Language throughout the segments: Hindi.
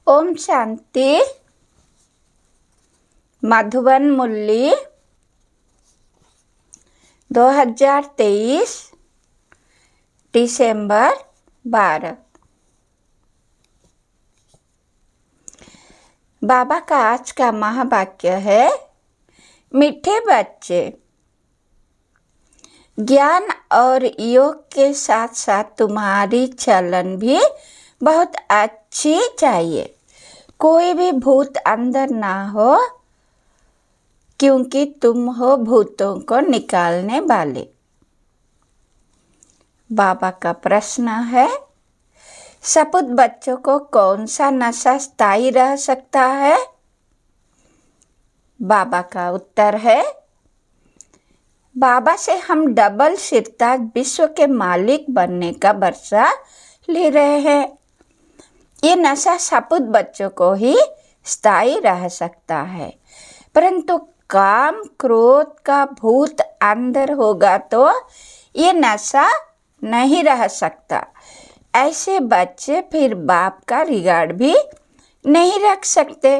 ओम शांति। मधुबन मुरली 2023 दिसंबर 12। बाबा का आज का महावाक्य है, मीठे बच्चे, ज्ञान और योग के साथ साथ तुम्हारी चलन भी बहुत अच्छी चाहिए। कोई भी भूत अंदर ना हो, क्योंकि तुम हो भूतों को निकालने वाले। बाबा का प्रश्न है, सपूत बच्चों को कौन सा नशा स्थायी रह सकता है? बाबा का उत्तर है, बाबा से हम डबल सिरताज विश्व के मालिक बनने का वर्षा ले रहे हैं। ये नशा सपूत बच्चों को ही स्थायी रह सकता है, परंतु काम क्रोध का भूत अंदर होगा तो ये नशा नहीं रह सकता। ऐसे बच्चे फिर बाप का रिगार्ड भी नहीं रख सकते।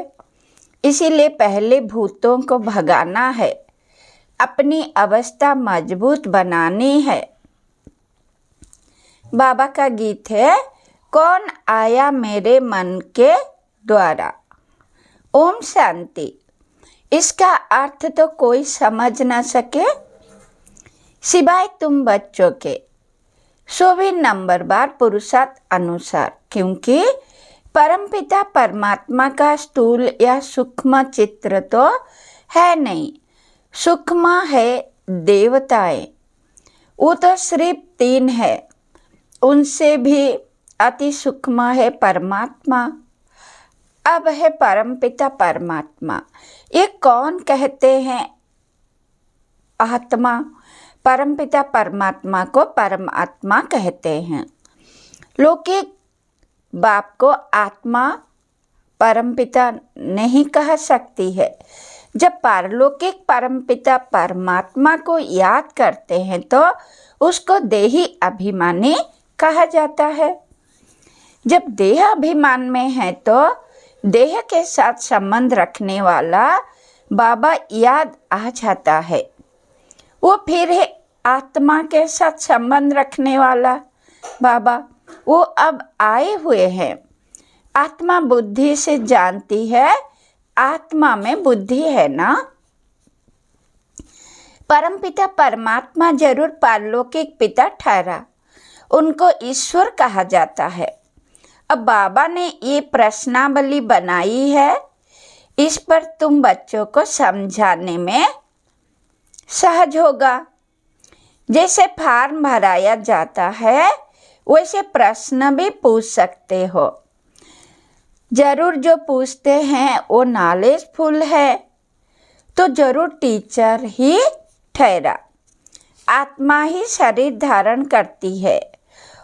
इसीलिए पहले भूतों को भगाना है, अपनी अवस्था मजबूत बनानी है। बाबा का गीत है, कौन आया मेरे मन के द्वारा। ओम शांति। इसका अर्थ तो कोई समझ ना सके सिवाय तुम बच्चों के, सो भी नंबरवार पुरुषार्थ अनुसार, क्योंकि परमपिता परमात्मा का स्थूल या सूक्ष्म चित्र तो है नहीं। सूक्ष्म है देवताएं, वो तो सिर्फ 3 है, उनसे भी अति सूक्ष्म है परमात्मा। अब है परमपिता परमात्मा। ये कौन कहते हैं आत्मा? परमपिता परमात्मा को परमात्मा कहते हैं। लौकिक बाप को आत्मा परमपिता नहीं कह सकती है। जब पारलौकिक परमपिता परमात्मा को याद करते हैं तो उसको देही अभिमानी कहा जाता है। जब देह अभिमान में है तो देह के साथ संबंध रखने वाला बाबा याद आ जाता है। वो फिर है आत्मा के साथ संबंध रखने वाला बाबा, वो अब आए हुए हैं। आत्मा बुद्धि से जानती है, आत्मा में बुद्धि है ना। परमपिता परमात्मा जरूर पारलौकिक पिता ठहरा, उनको ईश्वर कहा जाता है। अब बाबा ने ये प्रश्नावली बनाई है, इस पर तुम बच्चों को समझाने में सहज होगा। जैसे फॉर्म भराया जाता है वैसे प्रश्न भी पूछ सकते हो। जरूर जो पूछते हैं वो नॉलेजफुल है तो जरूर टीचर ही ठहरा। आत्मा ही शरीर धारण करती है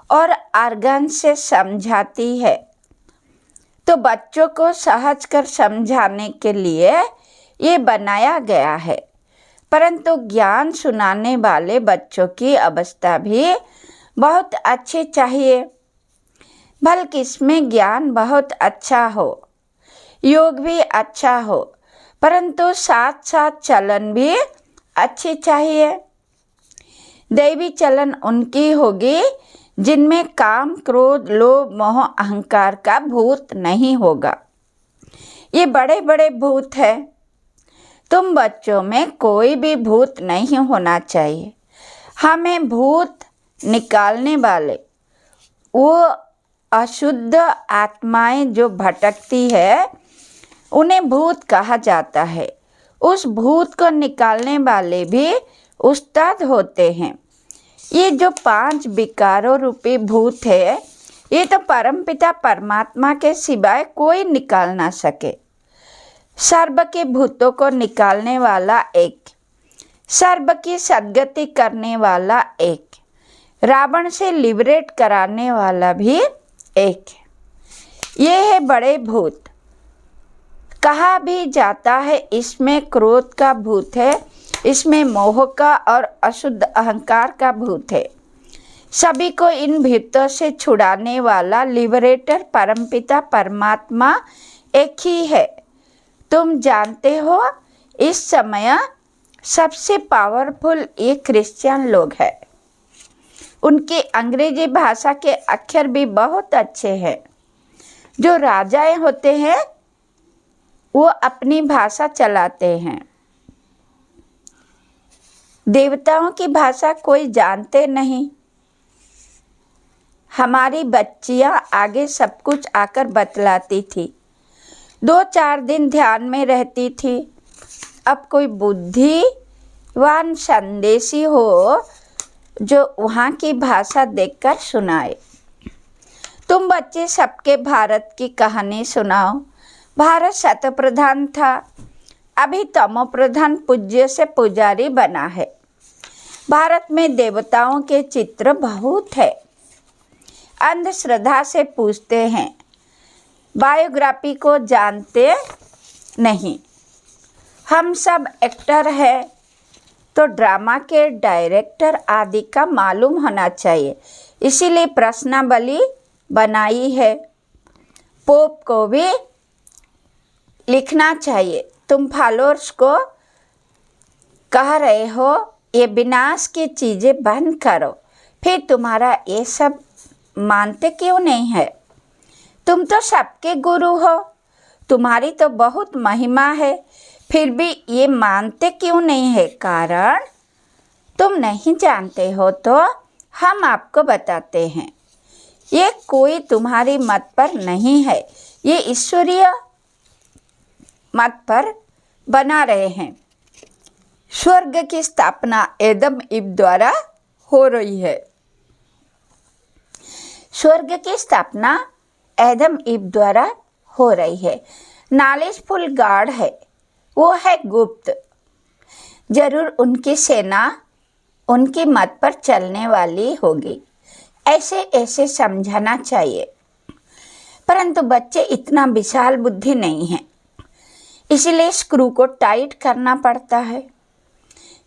और ऑर्गन से समझाती है, तो बच्चों को सहज कर समझाने के लिए ये बनाया गया है। परंतु ज्ञान सुनाने वाले बच्चों की अवस्था भी बहुत अच्छी चाहिए। बल्कि इसमें ज्ञान बहुत अच्छा हो, योग भी अच्छा हो, परंतु साथ साथ चलन भी अच्छी चाहिए। दैवी चलन उनकी होगी जिनमें काम क्रोध लोभ मोह अहंकार का भूत नहीं होगा। ये बड़े बड़े भूत है, तुम बच्चों में कोई भी भूत नहीं होना चाहिए। हमें भूत निकालने वाले वो अशुद्ध आत्माएं जो भटकती है उन्हें भूत कहा जाता है। उस भूत को निकालने वाले भी उस्ताद होते हैं। ये जो 5 विकारों रूपी भूत है, ये तो परमपिता परमात्मा के सिवाय कोई निकाल ना सके। सर्व के भूतों को निकालने वाला एक, सर्व की सद्गति करने वाला एक, रावण से लिबरेट कराने वाला भी एक। ये है बड़े भूत। कहा भी जाता है इसमें क्रोध का भूत है, इसमें मोह का और अशुद्ध अहंकार का भूत है। सभी को इन भीतों से छुड़ाने वाला लिबरेटर परमपिता परमात्मा एक ही है। तुम जानते हो, इस समय सबसे पावरफुल ये क्रिश्चियन लोग हैं। उनकी अंग्रेजी भाषा के अक्षर भी बहुत अच्छे हैं। जो राजाएं होते हैं वो अपनी भाषा चलाते हैं। देवताओं की भाषा कोई जानते नहीं। हमारी बच्चियां आगे सब कुछ आकर बतलाती थी। 2-4 दिन ध्यान में रहती थी। अब कोई बुद्धिवान संदेशी हो जो वहाँ की भाषा देखकर सुनाए। तुम बच्चे सबके भारत की कहानी सुनाओ। भारत शतप्रधान था, अभी तमोप्रधान पूज्य से पुजारी बना है। भारत में देवताओं के चित्र बहुत है। अंधश्रद्धा से पूछते हैं, बायोग्राफी को जानते नहीं। हम सब एक्टर हैं तो ड्रामा के डायरेक्टर आदि का मालूम होना चाहिए, इसीलिए प्रश्नावली बनाई है। पोप को भी लिखना चाहिए। तुम फॉलोअर्स को कह रहे हो ये विनाश की चीज़ें बंद करो, फिर तुम्हारा ये सब मानते क्यों नहीं है? तुम तो सबके गुरु हो, तुम्हारी तो बहुत महिमा है, फिर भी ये मानते क्यों नहीं है? कारण तुम नहीं जानते हो तो हम आपको बताते हैं। ये कोई तुम्हारी मत पर नहीं है, ये ईश्वरीय मत पर बना रहे हैं। स्वर्ग की स्थापना एदम ईव द्वारा हो रही है। स्वर्ग की स्थापना एदम ईव द्वारा हो रही है। नॉलेजफुल गॉड है, वो है गुप्त। जरूर उनकी सेना उनकी मत पर चलने वाली होगी, ऐसे ऐसे समझाना चाहिए। परंतु बच्चे इतना विशाल बुद्धि नहीं है, इसलिए स्क्रू को टाइट करना पड़ता है।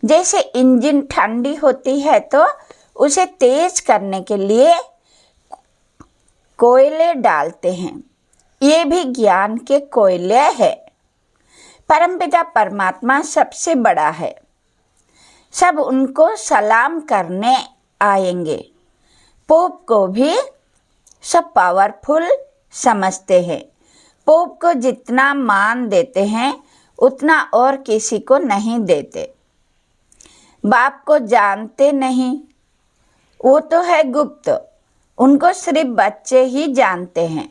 जैसे इंजन ठंडी होती है तो उसे तेज करने के लिए कोयले डालते हैं, ये भी ज्ञान के कोयले है। परमपिता परमात्मा सबसे बड़ा है, सब उनको सलाम करने आएंगे। पोप को भी सब पावरफुल समझते हैं। पोप को जितना मान देते हैं उतना और किसी को नहीं देते। बाप को जानते नहीं, वो तो है गुप्त, उनको सिर्फ बच्चे ही जानते हैं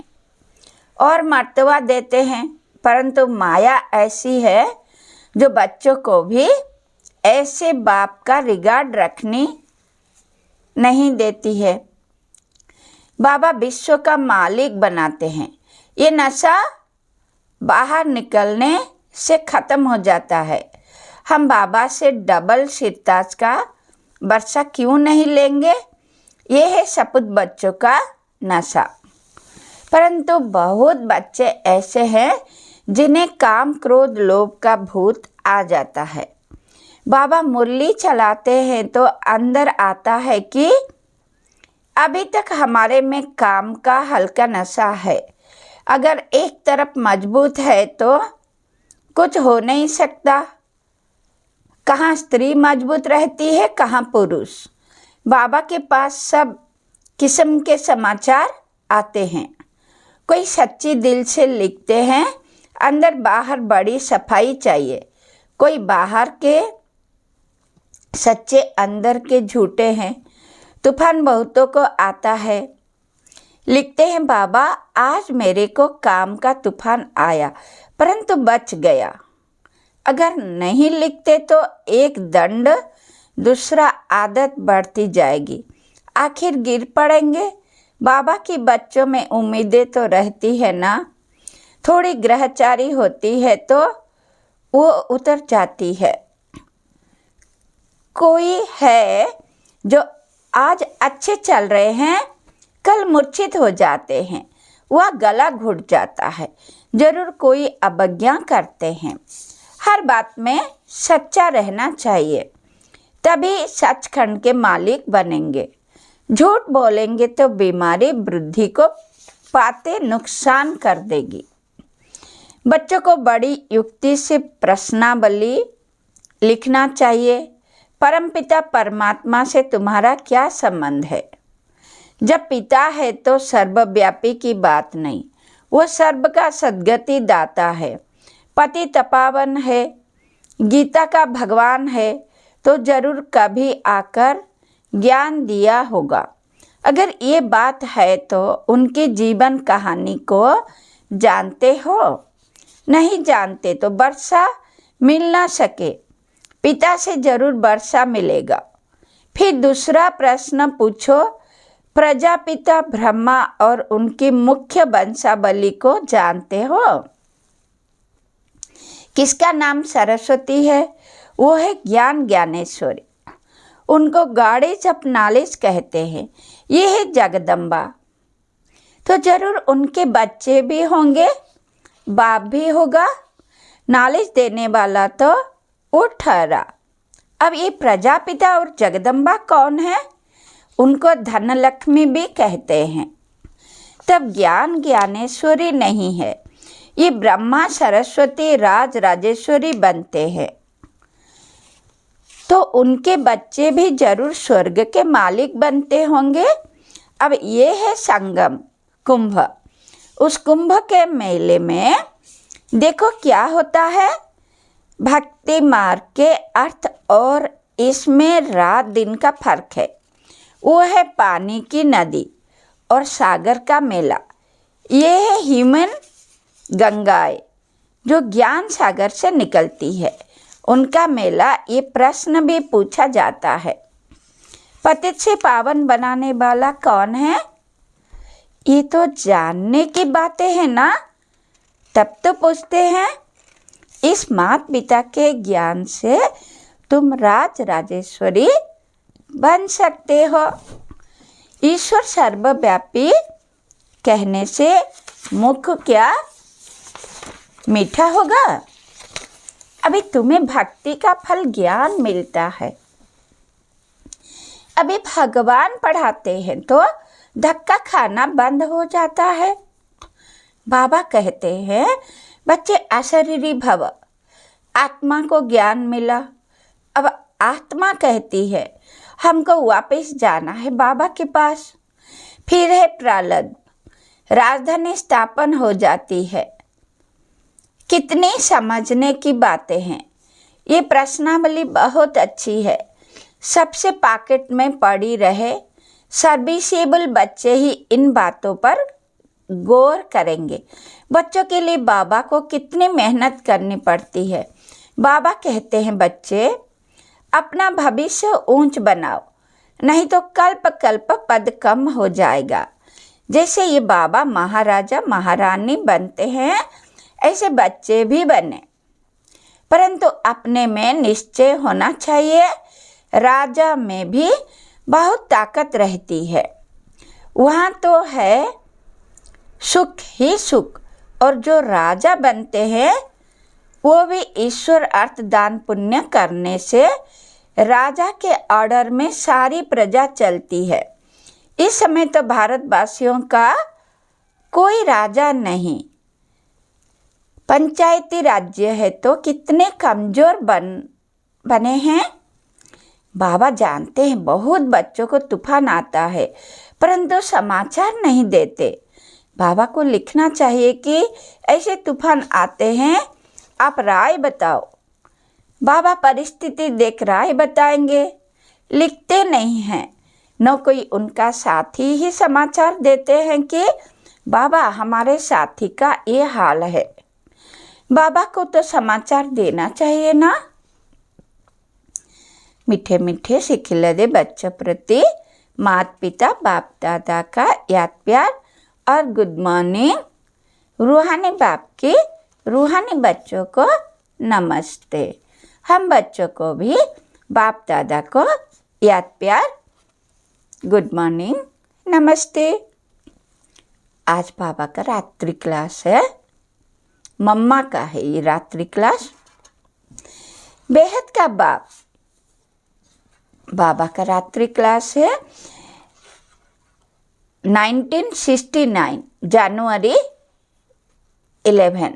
और मर्तबा देते हैं। परंतु माया ऐसी है जो बच्चों को भी ऐसे बाप का रिगार्ड रखनी नहीं देती है। बाबा विश्व का मालिक बनाते हैं। ये नशा बाहर निकलने से ख़त्म हो जाता है। हम बाबा से डबल सिरताज का वर्षा क्यों नहीं लेंगे? ये है सपूत बच्चों का नशा। परंतु बहुत बच्चे ऐसे हैं जिन्हें काम क्रोध लोभ का भूत आ जाता है। बाबा मुरली चलाते हैं तो अंदर आता है कि अभी तक हमारे में काम का हल्का नशा है। अगर एक तरफ मजबूत है तो कुछ हो नहीं सकता। कहाँ स्त्री मजबूत रहती है, कहाँ पुरुष। बाबा के पास सब किस्म के समाचार आते हैं। कोई सच्ची दिल से लिखते हैं, अंदर बाहर बड़ी सफाई चाहिए। कोई बाहर के सच्चे, अंदर के झूठे हैं। तूफान बहुतों को आता है। लिखते हैं, बाबा आज मेरे को काम का तूफान आया परंतु बच गया। अगर नहीं लिखते तो एक दंड, दूसरा आदत बढ़ती जाएगी, आखिर गिर पड़ेंगे। बाबा की बच्चों में उम्मीदें तो रहती है ना। थोड़ी ग्रहचारी होती है तो वो उतर जाती है। कोई है जो आज अच्छे चल रहे हैं, कल मूर्छित हो जाते हैं, वह गला घुट जाता है। जरूर कोई अवज्ञा करते हैं। हर बात में सच्चा रहना चाहिए, तभी सचखंड के मालिक बनेंगे। झूठ बोलेंगे तो बीमारी वृद्धि को पाते नुकसान कर देगी। बच्चों को बड़ी युक्ति से प्रश्नावली लिखना चाहिए। परमपिता परमात्मा से तुम्हारा क्या संबंध है? जब पिता है तो सर्वव्यापी की बात नहीं, वो सर्व का सद्गति दाता है, पति तपावन है, गीता का भगवान है, तो जरूर कभी आकर ज्ञान दिया होगा। अगर ये बात है तो उनकी जीवन कहानी को जानते हो? नहीं जानते तो वर्षा मिल ना सके, पिता से जरूर वर्षा मिलेगा। फिर दूसरा प्रश्न पूछो, प्रजापिता ब्रह्मा और उनकी मुख्य वंशावली को जानते हो? किसका नाम सरस्वती है? वो है ज्ञान ज्ञानेश्वरी। उनको गॉडेस ऑफ नॉलेज कहते हैं। ये है जगदम्बा। तो जरूर उनके बच्चे भी होंगे, बाप भी होगा। नॉलेज देने वाला तो वो ठहरा। अब ये प्रजापिता और जगदम्बा कौन है? उनको धनलक्ष्मी भी कहते हैं। तब ज्ञान ज्ञानेश्वरी नहीं है, ये ब्रह्मा सरस्वती राज राजेश्वरी बनते हैं। तो उनके बच्चे भी जरूर स्वर्ग के मालिक बनते होंगे। अब ये है संगम कुंभ। उस कुंभ के मेले में देखो क्या होता है। भक्ति मार्ग के अर्थ और इसमें रात दिन का फर्क है। वो है पानी की नदी और सागर का मेला। ये है ह्यूमन गंगाएं जो ज्ञान सागर से निकलती है, उनका मेला। ये प्रश्न भी पूछा जाता है, पतित से पावन बनाने वाला कौन है? ये तो जानने की बातें हैं ना, तब तो पूछते हैं। इस माता पिता के ज्ञान से तुम राज राजेश्वरी बन सकते हो। ईश्वर सर्वव्यापी कहने से मुख क्या मीठा होगा? अभी तुम्हें भक्ति का फल ज्ञान मिलता है। अभी भगवान पढ़ाते हैं तो धक्का खाना बंद हो जाता है। बाबा कहते हैं बच्चे अशरीरी भव, आत्मा को ज्ञान मिला। अब आत्मा कहती है हमको वापस जाना है बाबा के पास। फिर है प्रलद, राजधानी स्थापन हो जाती है। कितनी समझने की बातें हैं। ये प्रश्नावली बहुत अच्छी है, सबसे पॉकेट में पड़ी रहे। सर्विसेबल बच्चे ही इन बातों पर गौर करेंगे। बच्चों के लिए बाबा को कितनी मेहनत करनी पड़ती है। बाबा कहते हैं बच्चे अपना भविष्य ऊंच बनाओ, नहीं तो कल्प कल्प पद कम हो जाएगा। जैसे ये बाबा महाराजा महारानी बनते हैं, ऐसे बच्चे भी बने, परंतु अपने में निश्चय होना चाहिए। राजा में भी बहुत ताकत रहती है, वहाँ तो है सुख ही सुख। और जो राजा बनते हैं वो भी ईश्वर अर्थ दान पुण्य करने से राजा के ऑर्डर में सारी प्रजा चलती है। इस समय तो भारतवासियों का कोई राजा नहीं, पंचायती राज्य है, तो कितने कमज़ोर बने हैं। बाबा जानते हैं बहुत बच्चों को तूफान आता है, परंतु समाचार नहीं देते। बाबा को लिखना चाहिए कि ऐसे तूफान आते हैं, आप राय बताओ। बाबा परिस्थिति देख राय बताएंगे, लिखते नहीं हैं। न कोई उनका साथी ही समाचार देते हैं कि बाबा हमारे साथी का ये हाल है। बाबा को तो समाचार देना चाहिए ना। मीठे मीठे सिखिलदे बच्चों प्रति माता पिता बाप दादा का याद प्यार और गुड मॉर्निंग। रूहानी बाप की रूहानी बच्चों को नमस्ते। हम बच्चों को भी बाप दादा को याद प्यार गुड मॉर्निंग नमस्ते। आज बाबा का रात्रि क्लास है, मम्मा का है ये रात्रि क्लास। बेहद का बाप बाबा का रात्रि क्लास है। 1969 जनवरी 11।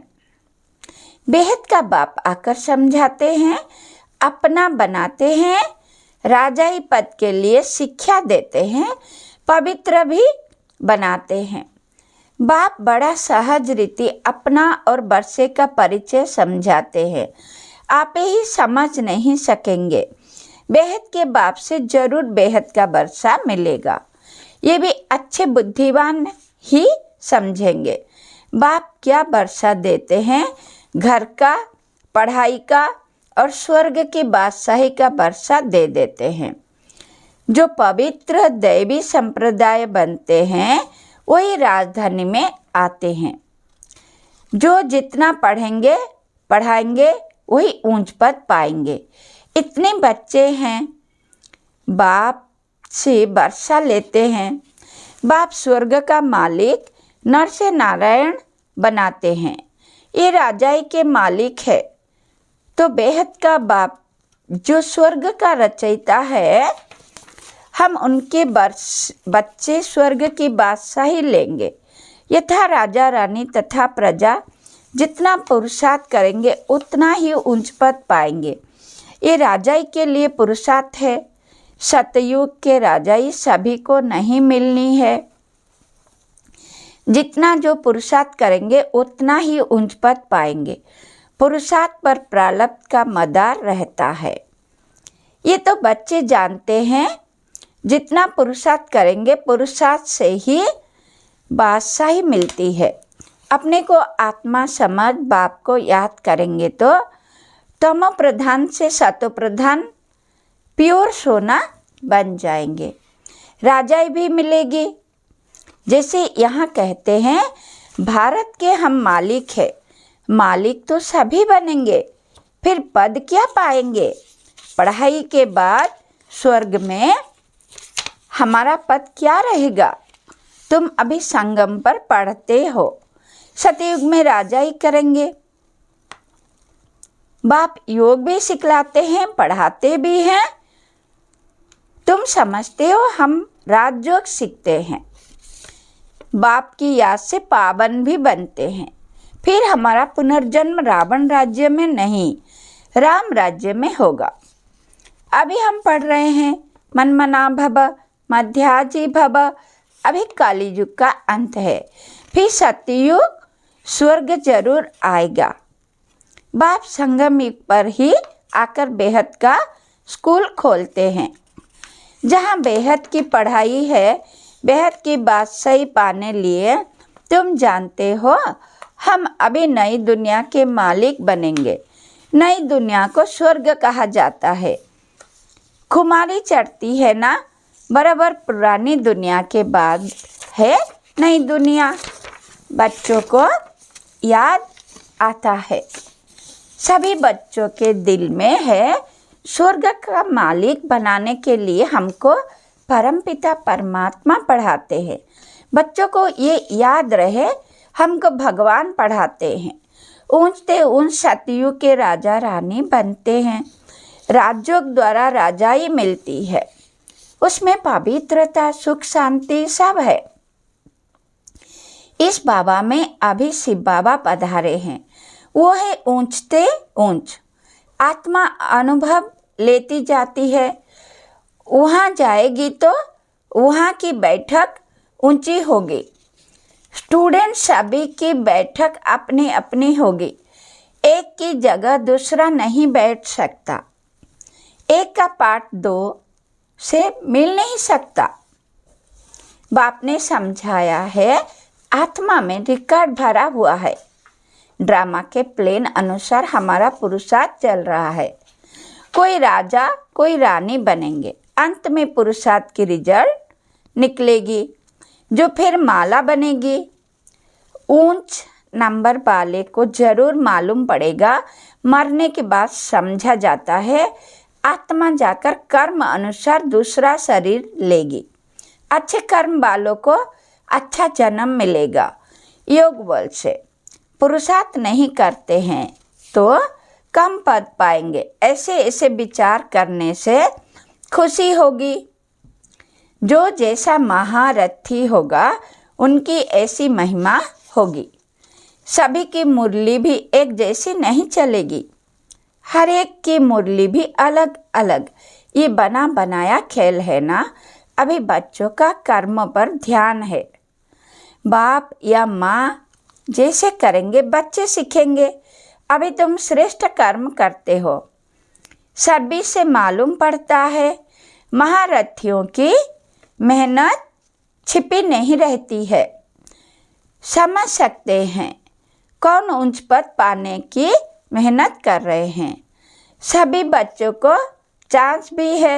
बेहद का बाप आकर समझाते हैं, अपना बनाते हैं, राजाई पद के लिए शिक्षा देते हैं, पवित्र भी बनाते हैं। बाप बड़ा सहज रीति अपना और वर्षे का परिचय समझाते हैं। आप ही समझ नहीं सकेंगे। बेहद के बाप से जरूर बेहद का वर्षा मिलेगा। ये भी अच्छे बुद्धिमान ही समझेंगे। बाप क्या वर्षा देते हैं? घर का, पढ़ाई का और स्वर्ग की बादशाही का वर्षा दे देते हैं। जो पवित्र दैवी संप्रदाय बनते हैं वही राजधानी में आते हैं। जो जितना पढ़ेंगे पढ़ाएंगे वही ऊंच पद पाएंगे। इतने बच्चे हैं, बाप से वर्षा लेते हैं। बाप स्वर्ग का मालिक नर से नारायण बनाते हैं। ये राजाई के मालिक है। तो बेहद का बाप जो स्वर्ग का रचयिता है, हम उनके बच्चे स्वर्ग की बादशाही लेंगे। यथा राजा रानी तथा प्रजा जितना पुरुषार्थ करेंगे उतना ही उच्च पद पाएंगे। ये राजाई के लिए पुरुषार्थ है। सतयुग के राजाई सभी को नहीं मिलनी है। जितना जो पुरुषार्थ करेंगे उतना ही उच्च पद पाएंगे। पुरुषार्थ पर प्रारब्ध का मदार रहता है। ये तो बच्चे जानते हैं। जितना पुरुषार्थ करेंगे पुरुषार्थ से ही बादशाही मिलती है। अपने को आत्मा समझ बाप को याद करेंगे तो तमो प्रधान से सतो प्रधान प्योर सोना बन जाएंगे। राजाई भी मिलेगी। जैसे यहाँ कहते हैं, भारत के हम मालिक है। मालिक तो सभी बनेंगे, फिर पद क्या पाएंगे? पढ़ाई के बाद स्वर्ग में हमारा पद क्या रहेगा? तुम अभी संगम पर पढ़ते हो। सतयुग में राजाई करेंगे। बाप योग भी सिखलाते हैं, पढ़ाते भी हैं। तुम समझते हो हम राजयोग सीखते हैं। बाप की याद से पावन भी बनते हैं। फिर हमारा पुनर्जन्म रावण राज्य में नहीं, राम राज्य में होगा। अभी हम पढ़ रहे हैं मनमना भव मध्याजी भव। अभी काली युग का अंत है, फिर सतयुग स्वर्ग जरूर आएगा। बाप संगम युग पर ही आकर बेहद का स्कूल खोलते हैं। जहाँ बेहद की पढ़ाई है, बेहद की बादशाही पाने लिए तुम जानते हो हम अभी नई दुनिया के मालिक बनेंगे। नई दुनिया को स्वर्ग कहा जाता है। खुमारी चढ़ती है ना, बराबर पुरानी दुनिया के बाद है नई दुनिया। बच्चों को याद आता है। सभी बच्चों के दिल में है स्वर्ग का मालिक बनाने के लिए हमको परमपिता परमात्मा पढ़ाते हैं। बच्चों को ये याद रहे हमको भगवान पढ़ाते हैं। ऊंचते ऊंच सतयुग के राजा रानी बनते हैं। राजयोग द्वारा राजाई मिलती है। उसमें पवित्रता, सुख, शांति सब है। इस बाबा में अभी शिव बाबा पधारे हैं। वो है ऊंचते ऊंच। आत्मा अनुभव लेती जाती है। वहाँ जाएगी तो वहाँ की बैठक ऊंची होगी। स्टूडेंट सभी की बैठक अपनी अपनी होगी। एक की जगह दूसरा नहीं बैठ सकता। एक का पाठ दो से मिल नहीं सकता। बाप ने समझाया है, आत्मा में रिकॉर्ड भरा हुआ है। ड्रामा के प्लेन अनुसार हमारा पुरुषार्थ चल रहा है। कोई राजा कोई रानी बनेंगे। अंत में पुरुषार्थ की रिजल्ट निकलेगी, जो फिर माला बनेगी। ऊंच नंबर वाले को जरूर मालूम पड़ेगा। मरने के बाद समझा जाता है आत्मा जाकर कर्म अनुसार दूसरा शरीर लेगी। अच्छे कर्म वालों को अच्छा जन्म मिलेगा। योग बल से पुरुषार्थ नहीं करते हैं तो कम पद पाएंगे। ऐसे ऐसे विचार करने से खुशी होगी। जो जैसा महारथी होगा उनकी ऐसी महिमा होगी। सभी की मुरली भी एक जैसी नहीं चलेगी, हर एक की मुरली भी अलग अलग। ये बना बनाया खेल है ना। अभी बच्चों का कर्म पर ध्यान है। बाप या माँ जैसे करेंगे बच्चे सीखेंगे। अभी तुम श्रेष्ठ कर्म करते हो। सभी से मालूम पड़ता है महारथियों की मेहनत छिपी नहीं रहती है। समझ सकते हैं कौन उच्च पद पाने की मेहनत कर रहे हैं। सभी बच्चों को चांस भी है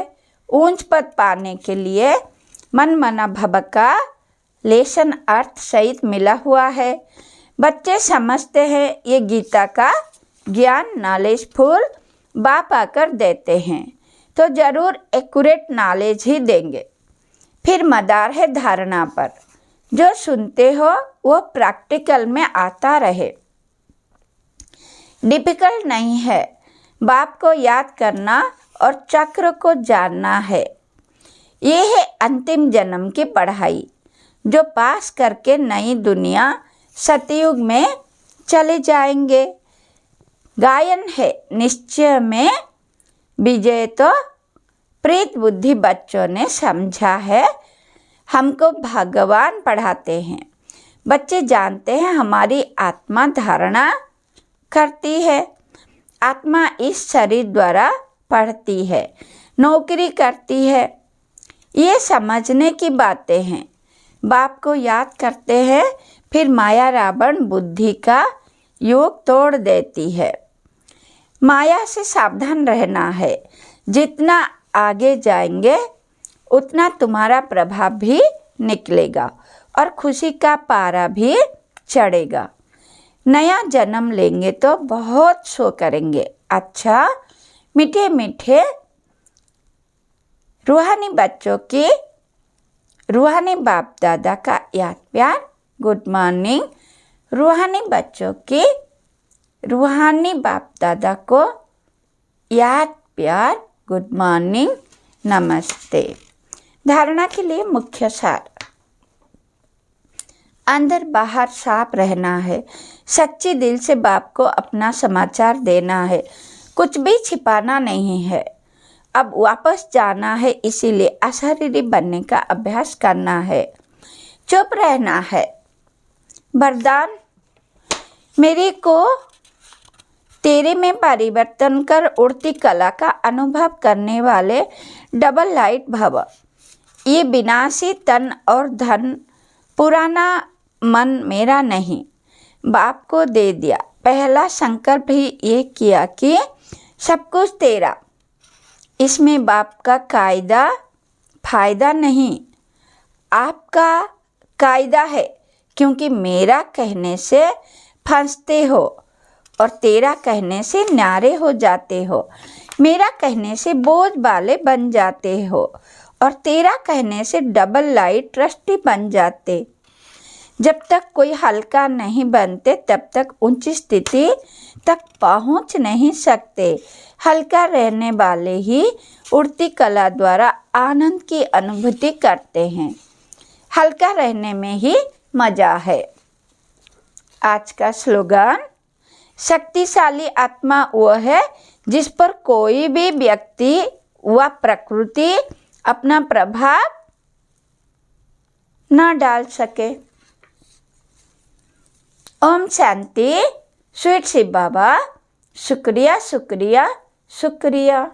उच्च पद पाने के लिए। मन मना भबका लेसन अर्थ सहित मिला हुआ है। बच्चे समझते हैं ये गीता का ज्ञान नॉलेजफुल बाप आकर देते हैं तो ज़रूर एक्यूरेट नॉलेज ही देंगे। फिर मदार है धारणा पर। जो सुनते हो वो प्रैक्टिकल में आता रहे। डिफिकल्ट नहीं है बाप को याद करना और चक्र को जानना है। ये है अंतिम जन्म की पढ़ाई जो पास करके नई दुनिया सतयुग में चले जाएंगे। गायन है निश्चय में विजय तो प्रीत बुद्धि बच्चों ने समझा है। हमको भगवान पढ़ाते हैं। बच्चे जानते हैं हमारी आत्मा धारणा करती है। आत्मा इस शरीर द्वारा पढ़ती है, नौकरी करती है। ये समझने की बातें हैं। बाप को याद करते हैं फिर माया रावण बुद्धि का योग तोड़ देती है। माया से सावधान रहना है। जितना आगे जाएंगे उतना तुम्हारा प्रभाव भी निकलेगा और खुशी का पारा भी चढ़ेगा। नया जन्म लेंगे तो बहुत शो करेंगे। अच्छा मीठे मीठे रूहानी बच्चों की रूहानी बाप दादा का याद प्यार। Good morning. रूहानी बच्चों की रूहानी बाप दादा को याद प्यार। गुड मॉर्निंग, नमस्ते। धारणा के लिए मुख्य सार। अंदर बाहर साफ रहना है। सच्चे दिल से बाप को अपना समाचार देना है। कुछ भी छिपाना नहीं है। अब वापस जाना है, इसीलिए अशरीरी बनने का अभ्यास करना है। चुप रहना है। वरदान, मेरे को तेरे में परिवर्तन कर उड़ती कला का अनुभव करने वाले डबल लाइट भव। ये विनाशी तन और धन पुराना मन मेरा नहीं, बाप को दे दिया। पहला संकल्प ही ये किया कि सब कुछ तेरा। इसमें बाप का कायदा फायदा नहीं, आपका कायदा है। क्योंकि मेरा कहने से फंसते हो और तेरा कहने से न्यारे हो जाते हो। मेरा कहने से बोझ वाले बन जाते हो और तेरा कहने से डबल लाइट ट्रस्टी बन जाते। जब तक कोई हल्का नहीं बनते तब तक ऊंची स्थिति तक पहुंच नहीं सकते। हल्का रहने वाले ही उड़ती कला द्वारा आनंद की अनुभूति करते हैं। हल्का रहने में ही मजा है। आज का स्लोगन, शक्तिशाली आत्मा वह है जिस पर कोई भी व्यक्ति व प्रकृति अपना प्रभाव न डाल सके। ओम शांति। स्वीट शिव बाबा। शुक्रिया शुक्रिया शुक्रिया।